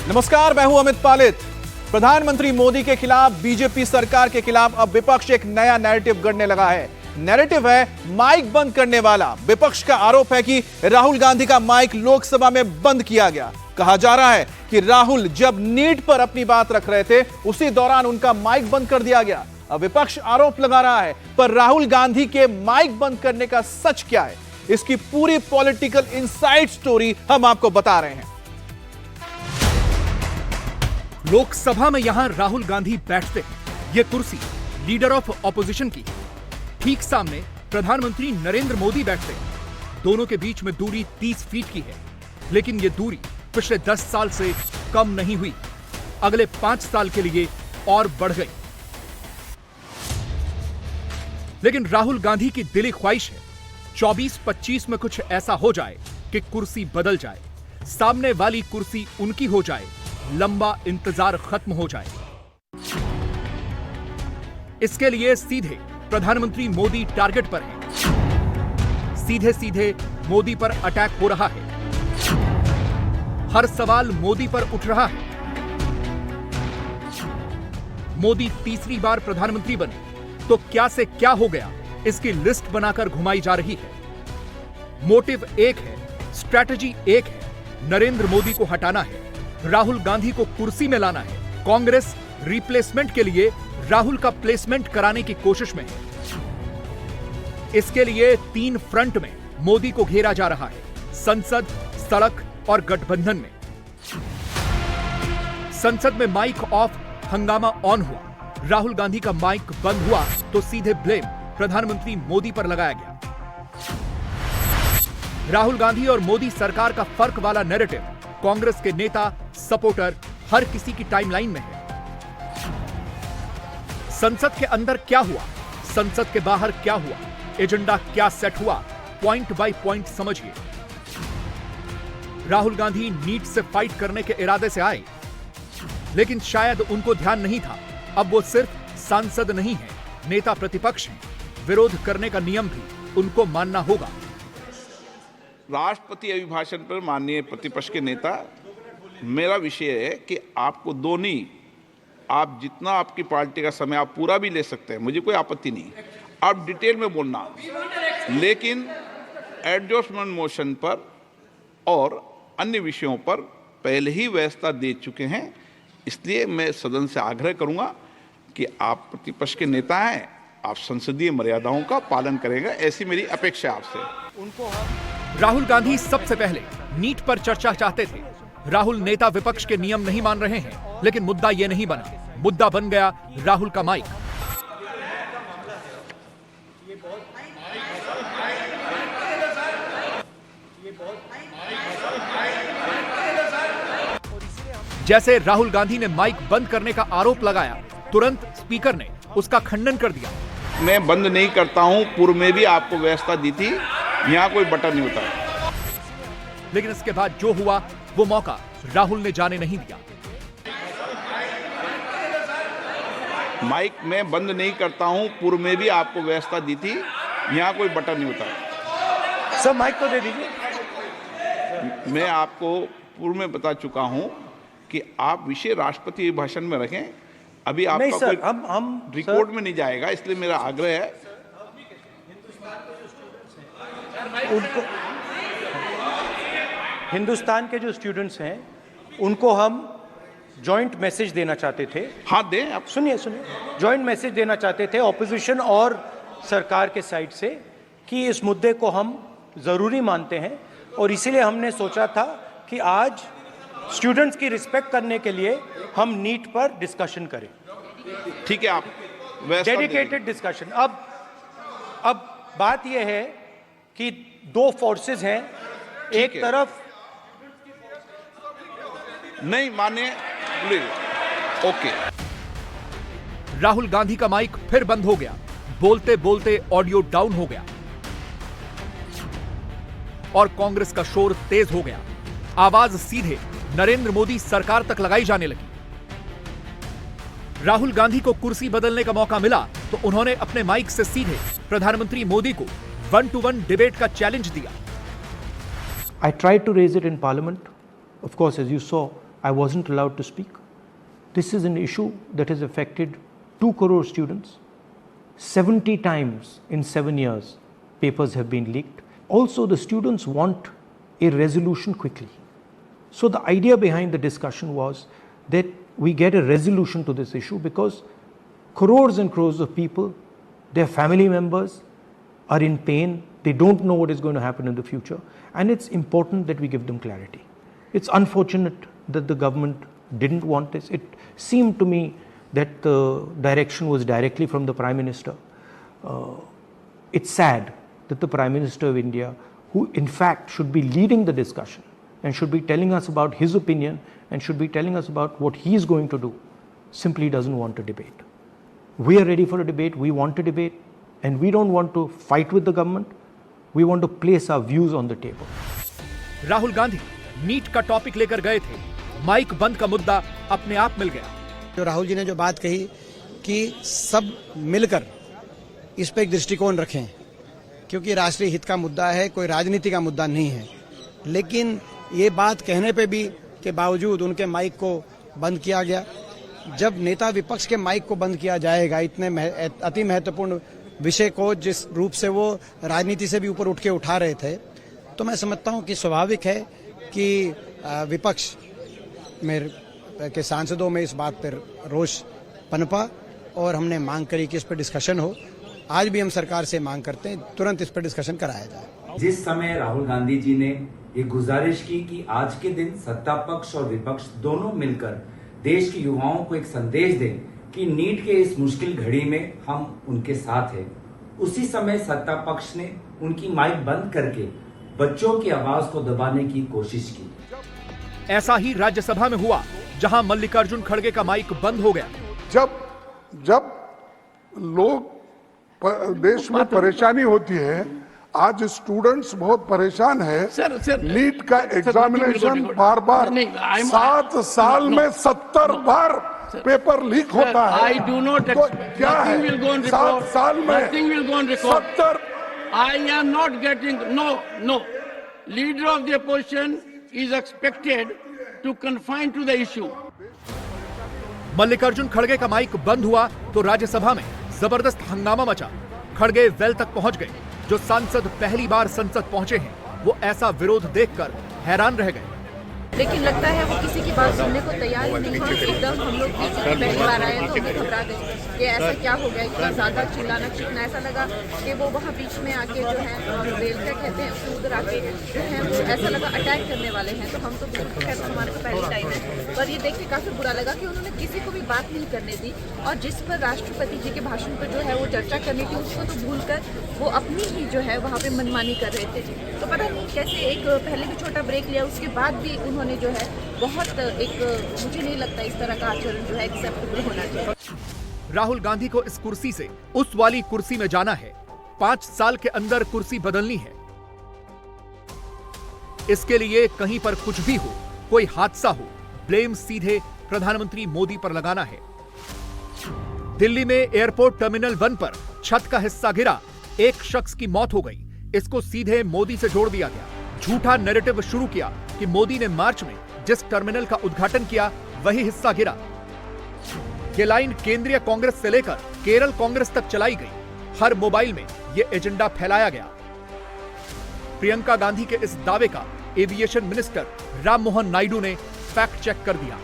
नमस्कार, मैं हूं अमित पालित। प्रधानमंत्री मोदी के खिलाफ, बीजेपी सरकार के खिलाफ अब विपक्ष एक नया नैरेटिव गढ़ने लगा है। नैरेटिव है माइक बंद करने वाला। विपक्ष का आरोप है कि राहुल गांधी का माइक लोकसभा में बंद किया गया। कहा जा रहा है कि राहुल जब नीट पर अपनी बात रख रहे थे, उसी दौरान उनका माइक बंद कर दिया गया। अब विपक्ष आरोप लगा रहा है, पर राहुल गांधी के माइक बंद करने का सच क्या है, इसकी पूरी पॉलिटिकल इनसाइड स्टोरी हम आपको बता रहे हैं। लोकसभा में यहां राहुल गांधी बैठते हैं। ये कुर्सी लीडर ऑफ ऑपोजिशन की है। ठीक सामने प्रधानमंत्री नरेंद्र मोदी बैठते हैं। दोनों के बीच में दूरी 30 फीट की है, लेकिन ये दूरी पिछले 10 साल से कम नहीं हुई। अगले 5 साल के लिए और बढ़ गई। लेकिन राहुल गांधी की दिली ख्वाहिश है 24-25 में कुछ ऐसा हो जाए कि कुर्सी बदल जाए, सामने वाली कुर्सी उनकी हो जाए, लंबा इंतजार खत्म हो जाए। इसके लिए सीधे प्रधानमंत्री मोदी टारगेट पर हैं। सीधे सीधे मोदी पर अटैक हो रहा है। हर सवाल मोदी पर उठ रहा है। मोदी तीसरी बार प्रधानमंत्री बने तो क्या से क्या हो गया, इसकी लिस्ट बनाकर घुमाई जा रही है। मोटिव एक है, स्ट्रैटेजी एक है। नरेंद्र मोदी को हटाना है, राहुल गांधी को कुर्सी में लाना है। कांग्रेस रिप्लेसमेंट के लिए राहुल का प्लेसमेंट कराने की कोशिश में है। इसके लिए 3 फ्रंट में मोदी को घेरा जा रहा है, संसद, सड़क और गठबंधन में। संसद में माइक ऑफ, हंगामा ऑन हुआ। राहुल गांधी का माइक बंद हुआ तो सीधे ब्लेम प्रधानमंत्री मोदी पर लगाया गया। राहुल गांधी और मोदी सरकार का फर्क वाला नैरेटिव कांग्रेस के नेता, सपोर्टर, हर किसी की टाइमलाइन में है। संसद के अंदर क्या हुआ, संसद के बाहर क्या हुआ, एजेंडा क्या सेट हुआ, पॉइंट बाय पॉइंट समझिए। राहुल गांधी नीट से फाइट करने के इरादे से आए, लेकिन शायद उनको ध्यान नहीं था अब वो सिर्फ सांसद नहीं है, नेता प्रतिपक्ष हैं। विरोध करने का नियम भी उनको मानना होगा। राष्ट्रपति अभिभाषण पर माननीय प्रतिपक्ष के नेता, मेरा विषय है कि आपको दोनों, आप जितना आपकी पार्टी का समय आप पूरा भी ले सकते हैं, मुझे कोई आपत्ति नहीं, आप डिटेल में बोलना, लेकिन एडजॉर्जमेंट मोशन पर और अन्य विषयों पर पहले ही व्यवस्था दे चुके हैं। इसलिए मैं सदन से आग्रह करूंगा कि आप प्रतिपक्ष के नेता हैं, आप संसदीय मर्यादाओं का पालन करेंगे, ऐसी मेरी अपेक्षा आपसे। उनको राहुल गांधी सबसे पहले नीट पर चर्चा चाहते थे। राहुल नेता विपक्ष के नियम नहीं मान रहे हैं, लेकिन मुद्दा यह नहीं बना। मुद्दा बन गया राहुल का माइक। जैसे राहुल गांधी ने माइक बंद करने का आरोप लगाया, तुरंत स्पीकर ने उसका खंडन कर दिया। मैं बंद नहीं करता हूं, पूर्व में भी आपको व्यवस्था दी थी, यहां कोई बटन नहीं होता। लेकिन इसके बाद जो हुआ वो मौका राहुल ने जाने नहीं दिया। माइक मैं बंद नहीं करता हूं, पूर्व में भी आपको व्यवस्था दी थी, यहां कोई बटन नहीं होता। सर माइक तो दे दीजिए। मैं आपको पूर्व में बता चुका हूं कि आप विषय राष्ट्रपति अभिभाषण में रखें। अभी आपका नहीं सर, कोई हम रिकॉर्ड में नहीं जाएगा, इसलिए मेरा आग्रह है उनको, हिंदुस्तान के जो स्टूडेंट्स हैं उनको हम जॉइंट मैसेज देना चाहते थे। हाँ दें आप। सुनिए, जॉइंट मैसेज देना चाहते थे ऑपोजिशन और सरकार के साइड से कि इस मुद्दे को हम ज़रूरी मानते हैं, और इसीलिए हमने सोचा था कि आज स्टूडेंट्स की रिस्पेक्ट करने के लिए हम नीट पर डिस्कशन करें। ठीक है, आप डेडिकेटेड डिस्कशन। अब बात यह है कि 2 फोर्सेस हैं, एक तरफ नहीं माने, ओके। राहुल गांधी का माइक फिर बंद हो गया। बोलते बोलते ऑडियो डाउन हो गया और कांग्रेस का शोर तेज हो गया। आवाज सीधे नरेंद्र मोदी सरकार तक लगाई जाने लगी। राहुल गांधी को कुर्सी बदलने का मौका मिला तो उन्होंने अपने माइक से सीधे प्रधानमंत्री मोदी को 1-to-1 डिबेट का चैलेंज दिया। I tried to raise it in Parliament. Of course, as you saw, I wasn't allowed to speak. This is an issue that has affected 2 crore students. 70 times in 7 years, papers have been leaked. Also, the students want a resolution quickly. So the idea behind the discussion was that we get a resolution to this issue because crores and crores of people, their family members are in pain. They don't know what is going to happen in the future. And it's important that we give them clarity. It's unfortunate that the government didn't want this. It seemed to me that the direction was directly from the Prime Minister. It's sad that the Prime Minister of India, who in fact should be leading the discussion and should be telling us about his opinion and should be telling us about what he is going to do, simply doesn't want a debate. We are ready for a debate, we want a debate, and we don't want to fight with the government. We want to place our views on the table. Rahul Gandhi NEET का topic लेकर गए थे, mic बंद का मुद्दा अपने आप मिल गया। जो राहुल जी ने जो बात कही कि सब मिलकर इस पर एक दृष्टिकोण रखें, क्योंकि राष्ट्रीय हित का मुद्दा है, कोई राजनीति का मुद्दा नहीं है। लेकिन ये बात कहने पे भी के बावजूद उनके माइक को बंद किया गया। जब नेता विपक्ष के माइक को बंद किया जाएगा इतने अति महत्वपूर्ण विषय को, जिस रूप से वो राजनीति से भी ऊपर उठ के उठा रहे थे, तो मैं समझता हूं कि स्वाभाविक है कि विपक्ष में के सांसदों में इस बात पर रोष पनपा और हमने मांग करी कि इस पर डिस्कशन हो। आज भी हम सरकार से मांग करते हैं तुरंत इस पर डिस्कशन कराया जाए। जिस समय राहुल गांधी जी ने ये गुजारिश की कि आज के दिन सत्ता पक्ष और विपक्ष दोनों मिलकर देश के युवाओं को एक संदेश दें कि नीट के इस मुश्किल घड़ी में हम उनके साथ हैं, उसी समय सत्ता पक्ष ने उनकी माइक बंद करके बच्चों की आवाज को दबाने की कोशिश की। ऐसा ही राज्यसभा में हुआ, जहां मल्लिकार्जुन खड़गे का माइक बंद हो गया। जब लोग देश में परेशानी होती है, आज स्टूडेंट्स बहुत परेशान है। नीट का एग्जामिनेशन बार 7 साल में 70 बार पेपर लीक होता है। I do not तो expect क्या nothing है will go on 7 record. साल में Nothing will go on record. 70 I am not getting no. Leader of the opposition is expected to confine to the issue. Mallikarjun खड़गे का mic बंद हुआ तो राज्यसभा में जबरदस्त हंगामा मचा। खड़गे वेल तक पहुंच गए। जो सांसद पहली बार संसद पहुंचे हैं, वो ऐसा विरोध देखकर हैरान रह गए। लेकिन लगता है वो किसी की बात सुनने को तैयार ही नहीं है। एकदम हम लोग पहली बार आए तो हमें घबरा गए कि ऐसा क्या हो गया, इतना ज्यादा चिल्लाना चीखना। ऐसा लगा कि वो वहाँ बीच में आके जो है रेल क्या कहते हैं उसके उधर आके जो है वो ऐसा लगा अटैक करने वाले हैं। तो हम तो खैर हमारा तो पहली टाइम है, पर ये देख के काफी बुरा लगा कि उन्होंने किसी को भी बात नहीं करने दी। और जिस पर राष्ट्रपति जी के भाषण पर जो है वो चर्चा करनी थी, उसको तो भूल कर वो अपनी ही जो है वहाँ पे मनमानी कर रहे थे। तो पता नहीं कैसे एक पहले भी छोटा ब्रेक लिया, उसके बाद भी उन्होंने जो है बहुत एक, मुझे नहीं लगता इस तरह का आचरण जो है एक्सेप्टेबल होना चाहिए। राहुल गांधी को इस कुर्सी से उस वाली कुर्सी में जाना है। 5 साल के अंदर कुर्सी बदलनी है। इसके लिए कहीं पर कुछ भी हो, कोई हादसा हो, ब्लेम सीधे प्रधानमंत्री मोदी पर लगाना है। दिल्ली में एयरपोर्ट टर्मिनल 1 पर छत का हिस्सा गिरा, एक शख्स की मौत हो गई। इसको सीधे मोदी से जोड़ दिया गया। झूठा नैरेटिव शुरू किया कि मोदी ने मार्च में जिस टर्मिनल का उद्घाटन किया वही हिस्सा गिरा। ये लाइन केंद्रीय कांग्रेस से लेकर केरल कांग्रेस तक चलाई गई। हर मोबाइल में ये एजेंडा फैलाया गया। प्रियंका गांधी के इस दावे का एविएशन मिनिस्टर राम मोहन नायडू ने फैक्ट चेक कर दिया।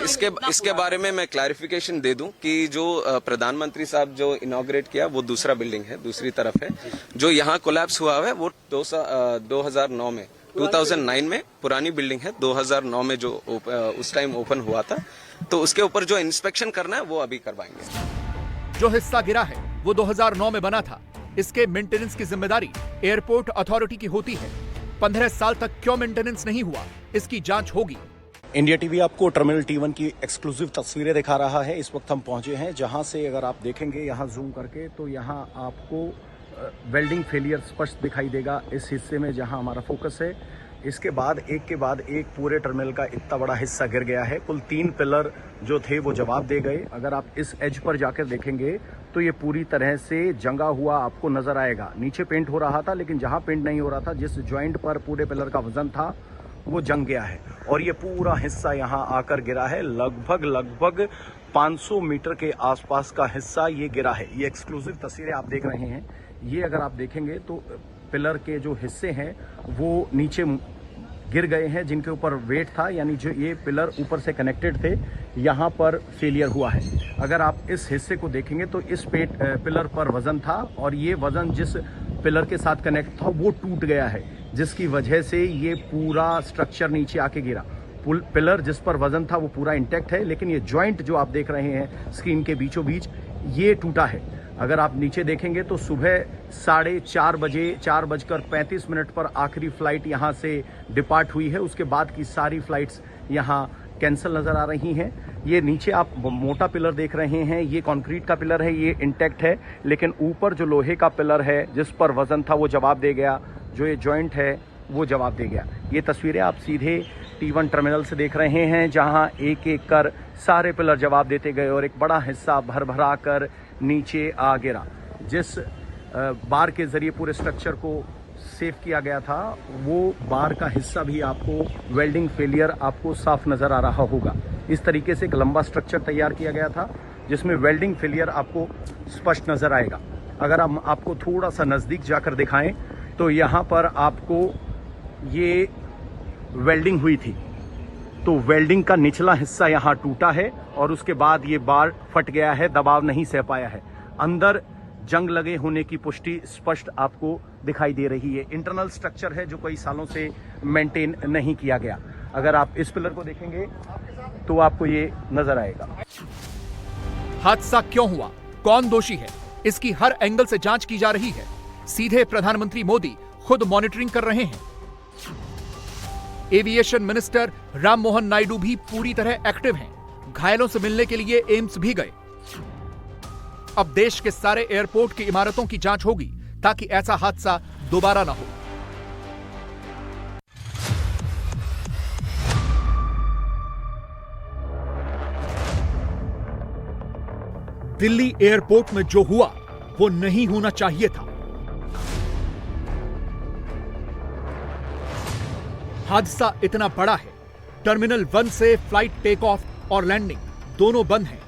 इसके बारे में मैं क्लैरिफिकेशन दे दूं कि जो प्रधानमंत्री साहब जो इनॉग्रेट किया वो दूसरा बिल्डिंग है, दूसरी तरफ है। जो यहाँ कोलैप्स हुआ है वो 2009 में 2009 में पुरानी बिल्डिंग है। 2009 में जो उस टाइम ओपन हुआ था, तो उसके ऊपर जो इंस्पेक्शन करना है वो अभी करवाएंगे। जो हिस्सा गिरा है वो 2009 में बना था। इसके मेंटेनेंस की जिम्मेदारी एयरपोर्ट अथॉरिटी की होती है। 15 साल तक क्यों मेंटेनेंस नहीं हुआ, इसकी जांच होगी। इंडिया टीवी आपको टर्मिनल T1 की एक्सक्लूसिव तस्वीरें दिखा रहा है। इस वक्त हम पहुंचे हैं जहां से अगर आप देखेंगे यहाँ जूम करके, तो यहाँ आपको वेल्डिंग फेलियर स्पष्ट दिखाई देगा इस हिस्से में जहां हमारा फोकस है। इसके बाद एक के बाद एक पूरे टर्मिनल का इतना बड़ा हिस्सा गिर गया है। कुल 3 पिलर जो थे वो जवाब दे गए। अगर आप इस एज पर जाकर देखेंगे तो ये पूरी तरह से जंगा हुआ आपको नजर आएगा। नीचे पेंट हो रहा था, लेकिन जहां पेंट नहीं हो रहा था, जिस ज्वाइंट पर पूरे पिलर का वजन था, वो जंग गया है और ये पूरा हिस्सा यहाँ आकर गिरा है। लगभग 500 मीटर के आसपास का हिस्सा ये गिरा है। ये एक्सक्लूसिव तस्वीरें आप देख रहे हैं। ये अगर आप देखेंगे तो पिलर के जो हिस्से हैं वो नीचे गिर गए हैं, जिनके ऊपर वेट था, यानी जो ये पिलर ऊपर से कनेक्टेड थे, यहाँ पर फेलियर हुआ है। अगर आप इस हिस्से को देखेंगे तो इस पिलर पर वजन था और ये वजन जिस पिलर के साथ कनेक्ट था वो टूट गया है, जिसकी वजह से ये पूरा स्ट्रक्चर नीचे आके गिरा। पिलर जिस पर वजन था वो पूरा इंटैक्ट है, लेकिन ये जॉइंट जो आप देख रहे हैं स्क्रीन के बीचों बीच, ये टूटा है। अगर आप नीचे देखेंगे तो सुबह 4:30 बजे 4:35 पर आखिरी फ्लाइट यहाँ से डिपार्ट हुई है। उसके बाद की सारी फ्लाइट्स यहाँ कैंसिल नजर आ रही हैं। ये नीचे आप मोटा पिलर देख रहे हैं, ये कंक्रीट का पिलर है, ये इंटैक्ट है, लेकिन ऊपर जो लोहे का पिलर है जिस पर वजन था वो जवाब दे गया, जो ये जॉइंट है वो जवाब दे गया। ये तस्वीरें आप सीधे T1 टर्मिनल से देख रहे हैं, जहां एक एक कर सारे पिलर जवाब देते गए और एक बड़ा हिस्सा भर कर नीचे आ गिरा। जिस बार के जरिए पूरे स्ट्रक्चर को सेव किया गया था वो बार का हिस्सा भी आपको वेल्डिंग फेलियर आपको साफ नजर आ रहा होगा। इस तरीके से एक लंबा स्ट्रक्चर तैयार किया गया था जिसमें वेल्डिंग फेलियर आपको स्पष्ट नजर आएगा। अगर हम आपको थोड़ा सा नजदीक जाकर दिखाएं तो यहाँ पर आपको ये वेल्डिंग हुई थी, तो वेल्डिंग का निचला हिस्सा यहाँ टूटा है और उसके बाद ये बार फट गया है, दबाव नहीं सह पाया है। अंदर जंग लगे होने की पुष्टि स्पष्ट आपको दिखाई दे रही है। इंटरनल स्ट्रक्चर है जो कई सालों से मेंटेन नहीं किया गया। अगर आप इस पिलर को देखेंगे तो आपको ये नजर आएगा। हादसा क्यों हुआ, कौन दोषी है, इसकी हर एंगल से जांच की जा रही है। सीधे प्रधानमंत्री मोदी खुद मॉनिटरिंग कर रहे हैं। एविएशन मिनिस्टर राम मोहन नायडू भी पूरी तरह एक्टिव हैं। घायलों से मिलने के लिए एम्स भी गए। अब देश के सारे एयरपोर्ट की इमारतों की जांच होगी ताकि ऐसा हादसा दोबारा ना हो। दिल्ली एयरपोर्ट में जो हुआ वो नहीं होना चाहिए था। हादसा इतना बड़ा है, टर्मिनल 1 से फ्लाइट टेक ऑफ और लैंडिंग दोनों बंद हैं।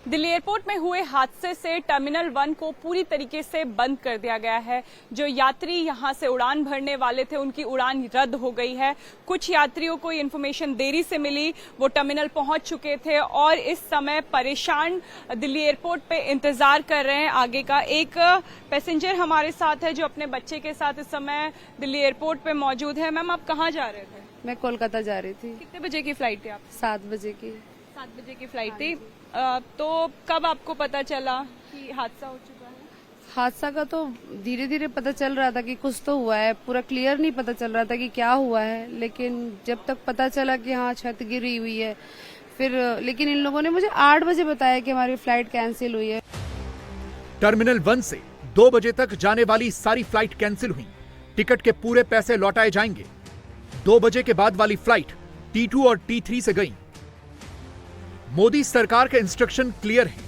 दिल्ली एयरपोर्ट में हुए हादसे से टर्मिनल 1 को पूरी तरीके से बंद कर दिया गया है। जो यात्री यहां से उड़ान भरने वाले थे उनकी उड़ान रद्द हो गई है। कुछ यात्रियों को इन्फॉर्मेशन देरी से मिली, वो टर्मिनल पहुंच चुके थे और इस समय परेशान दिल्ली एयरपोर्ट पे इंतजार कर रहे हैं आगे का। एक पैसेंजर हमारे साथ है जो अपने बच्चे के साथ इस समय दिल्ली एयरपोर्ट पे मौजूद है। मैम, आप कहाँ जा रहे थे? मैं कोलकाता जा रही थी। कितने बजे की फ्लाइट थी आप? 7 बजे की। 7 बजे की फ्लाइट थी। तो कब आपको पता चला कि हादसा हो चुका है? हादसा का तो धीरे धीरे पता चल रहा था कि कुछ तो हुआ है, पूरा क्लियर नहीं पता चल रहा था कि क्या हुआ है, लेकिन जब तक पता चला कि हाँ छत गिरी हुई है फिर, लेकिन इन लोगों ने मुझे 8 बजे बताया कि हमारी फ्लाइट कैंसिल हुई है। टर्मिनल 1 से 2 बजे तक जाने वाली सारी फ्लाइट कैंसिल हुई। टिकट के पूरे पैसे लौटाए जाएंगे। 2 बजे के बाद वाली फ्लाइट T2 और T3 से गई। मोदी सरकार के इंस्ट्रक्शन क्लियर हैं,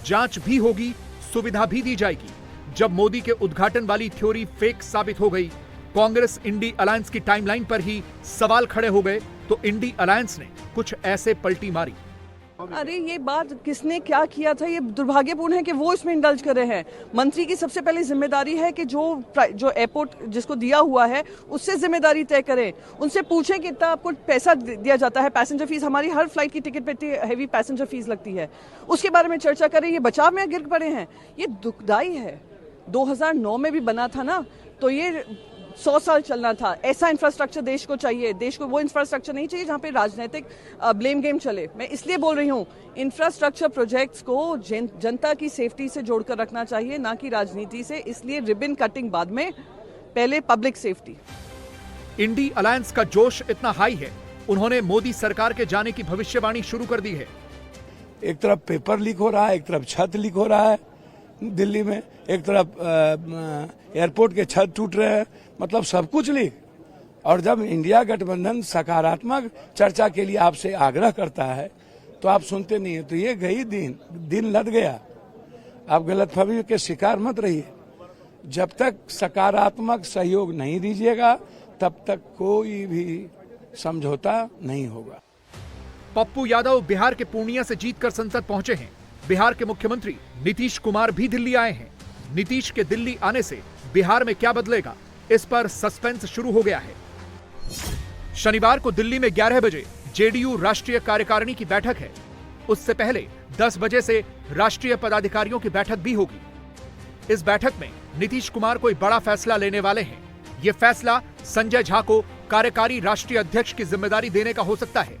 जांच भी होगी, सुविधा भी दी जाएगी। जब मोदी के उद्घाटन वाली थ्योरी फेक साबित हो गई, कांग्रेस इंडी अलायंस की टाइमलाइन पर ही सवाल खड़े हो गए, तो इंडी अलायंस ने कुछ ऐसे पलटी मारी। अरे ये बात किसने क्या किया था, ये दुर्भाग्यपूर्ण है कि वो इसमें इंडल्ज कर रहे हैं। मंत्री की सबसे पहले जिम्मेदारी है कि जो एयरपोर्ट जिसको दिया हुआ है उससे जिम्मेदारी तय करें, उनसे पूछें कि इतना आपको पैसा दिया जाता है, पैसेंजर फीस, हमारी हर फ्लाइट की टिकट पे इतनी हैवी पैसेंजर फीस लगती है, उसके बारे में चर्चा करें। ये बचाव में गिर पड़े हैं, ये दुखदाई है। 2009 में भी बना था ना, तो ये 100 साल चलना था। ऐसा इंफ्रास्ट्रक्चर देश को चाहिए। देश को वो इंफ्रास्ट्रक्चर नहीं चाहिए जहां पे राजनीतिक ब्लेम गेम चले। मैं इसलिए बोल रही हूं, इंफ्रास्ट्रक्चर प्रोजेक्ट्स को जनता की सेफ्टी से जोड़कर रखना चाहिए, ना कि राजनीति से। इसलिए रिबन कटिंग बाद में, पहले पब्लिक सेफ्टी। इंडी अलायंस का जोश इतना हाई है, उन्होंने मोदी सरकार के जाने की भविष्यवाणी शुरू कर दी है। एक तरफ पेपर लीक हो रहा है, एक तरफ छत लीक हो रहा है दिल्ली में, एक तरफ एयरपोर्ट के छत टूट रहे हैं, मतलब सब कुछ लीक। और जब इंडिया गठबंधन सकारात्मक चर्चा के लिए आपसे आग्रह करता है तो आप सुनते नहीं है, तो ये गई दिन लद गया। आप गलतफहमी के शिकार मत रहिए। जब तक सकारात्मक सहयोग नहीं दीजिएगा तब तक कोई भी समझौता नहीं होगा। पप्पू यादव बिहार के पूर्णिया से जीतकर संसद पहुंचे हैं। बिहार के मुख्यमंत्री नीतीश कुमार भी दिल्ली आए हैं। नीतीश के दिल्ली आने से बिहार में क्या बदलेगा, इस पर सस्पेंस शुरू हो गया है। शनिवार को दिल्ली में 11 बजे जेडीयू राष्ट्रीय कार्यकारिणी की बैठक है। उससे पहले 10 बजे से राष्ट्रीय पदाधिकारियों की बैठक भी होगी। इस बैठक में नीतीश कुमार कोई बड़ा फैसला लेने वाले हैं। यह फैसला संजय झा को कार्यकारी राष्ट्रीय अध्यक्ष की जिम्मेदारी देने का हो सकता है।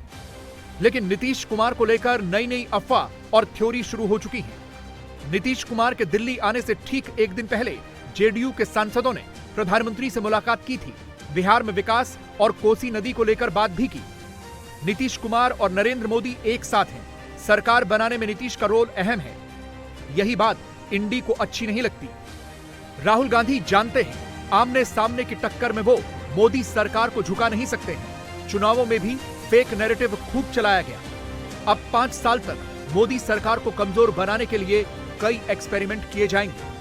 लेकिन नीतीश कुमार को लेकर नई नई अफवाह और थ्योरी शुरू हो चुकी है। नीतीश कुमार के दिल्ली आने से ठीक एक दिन पहले जेडीयू के सांसदों ने प्रधानमंत्री से मुलाकात की थी। बिहार में विकास और कोसी नदी को लेकर बात भी की। नीतीश कुमार और नरेंद्र मोदी एक साथ हैं। सरकार बनाने में नीतीश का रोल अहम है। यही बात इंडी को अच्छी नहीं लगती। राहुल गांधी जानते हैं आमने सामने की टक्कर में वो मोदी सरकार को झुका नहीं सकते हैं। चुनावों में भी फेक नैरेटिव खूब चलाया गया। अब 5 साल तक मोदी सरकार को कमजोर बनाने के लिए कई एक्सपेरिमेंट किए जाएंगे।